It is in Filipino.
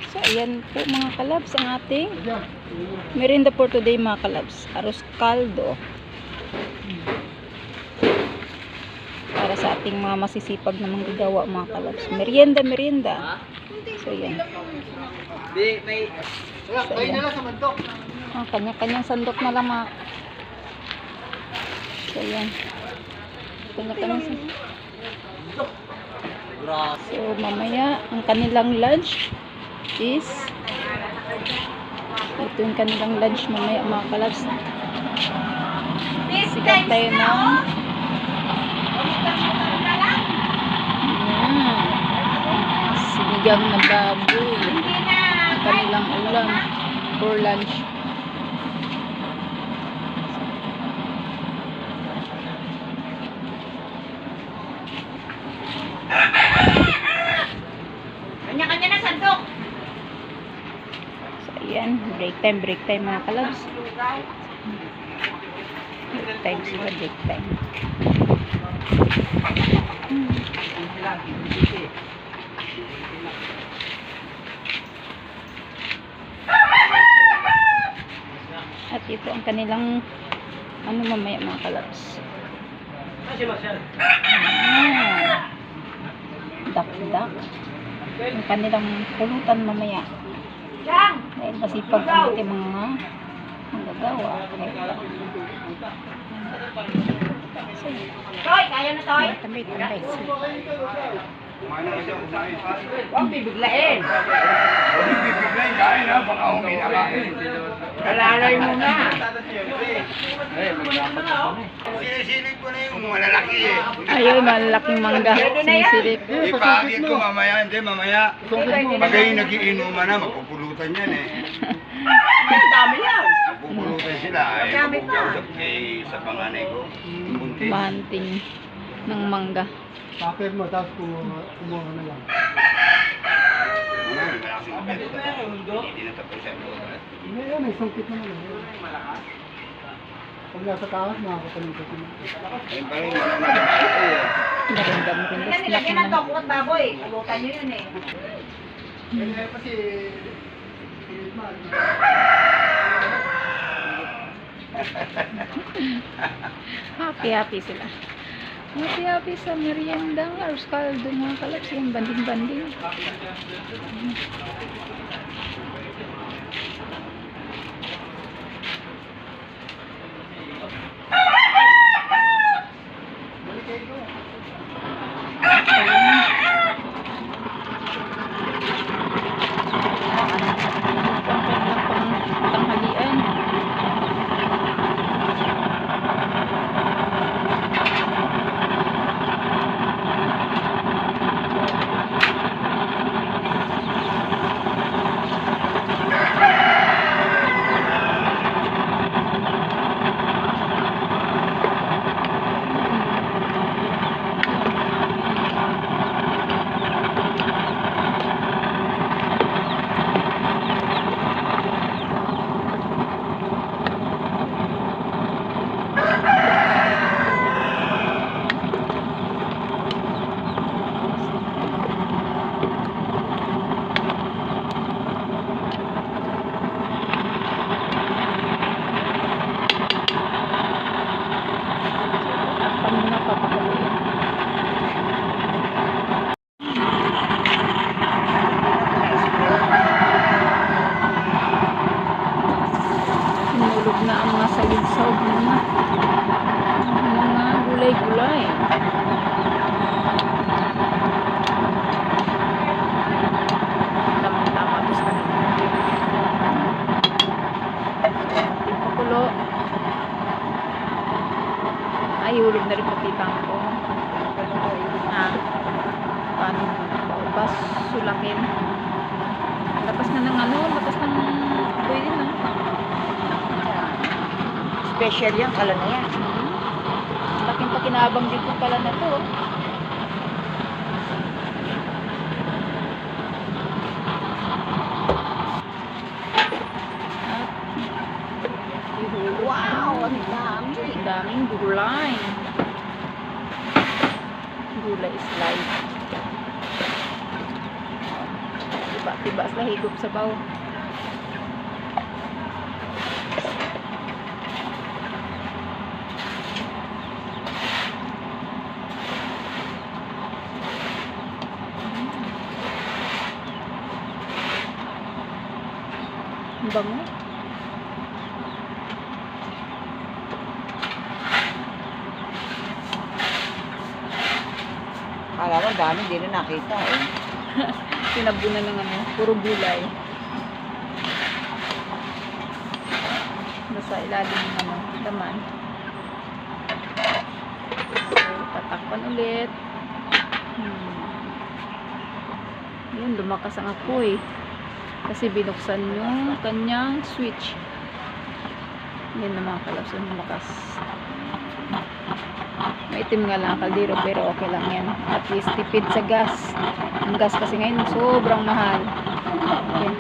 So, ayan po mga kalabs ang ating merienda for today mga kalabs. Arroz caldo. Para sa ating mga masisipag na manggagawa mga kalabs. Merienda. So, ayan. So, ayan. Kanya-kanyang sandok na lang mga. So, ayan. Kanya-kanyang sandok. So, mamaya, ang kanilang lunch is ito yung kanilang lunch mamaya mga kalabs. Sigat tayo ng sinigang na baboy. Ang kanilang ulam for lunch. Kanya-kanya na sandok. So, ayan. Break time mga kalabs. Break time sila, break time. At ito ang kanilang ano mamaya mga kalabs. Dak-dak. Ang kanilang pulutan mamaya. Dahil masipag ang ating mga manggagawa. Toy, kaya na Toy? Tambay. Huwag bibiglain. Kaya na, baka huminakain. Kalalay mo na. Sinisilip ko na yung malalaki eh. Ayun, malaking mangga. Sinisilip. Ipahagit ko mamaya, hindi mamaya. Pagay nag-iinuman na, magpupulutan yan eh. Ang dami yan. Magpupulutan sila. Ay, magpupulutan sa panganay ko. Buntis. Manting ng mangga. Paper mo, tapos kumuha na lang. Hindi na tapos yan. Yan, may sungkit naman. Pag nasa taas, makakapalipat naman. Ayun pa rin, ito eh. Merinda. Yan, nilagyan ng toko at baboy. Pulutan nyo yun eh. Kasi, Happy sila. Happy sa merienda. Arroz caldo mga kalabs. Yung banding-banding. Tanghalian. Hinulog na ang mga salig-sawg ng mga gulay-gulay. Tama-tama ito sa kanila. Pakulo. Ay, hulog na rin patitang ko. Paano ba sulakin? Lapas na ng lapas ng pwede na. Special yan, kala na yan. Laking pakinabang din po pala na to. Wow, ang dami. Daming gulay. Gulay is life. Tiba-tiba sa higop sa baw. Ang bango. Kala ko dami, hindi na nakita eh. Sinabunan ng ano, puro gulay. Nasa ilalim ng ano, laman. So, tatakpan ulit. Yun, lumakas ang apoy. Kasi binuksan yung kanyang switch. Yan na mga kalabs, lumakas. Maitim nga lang ang kaldero pero okay lang yan. At least tipid sa gas. Ang gas kasi ngayon sobrang mahal. Okay.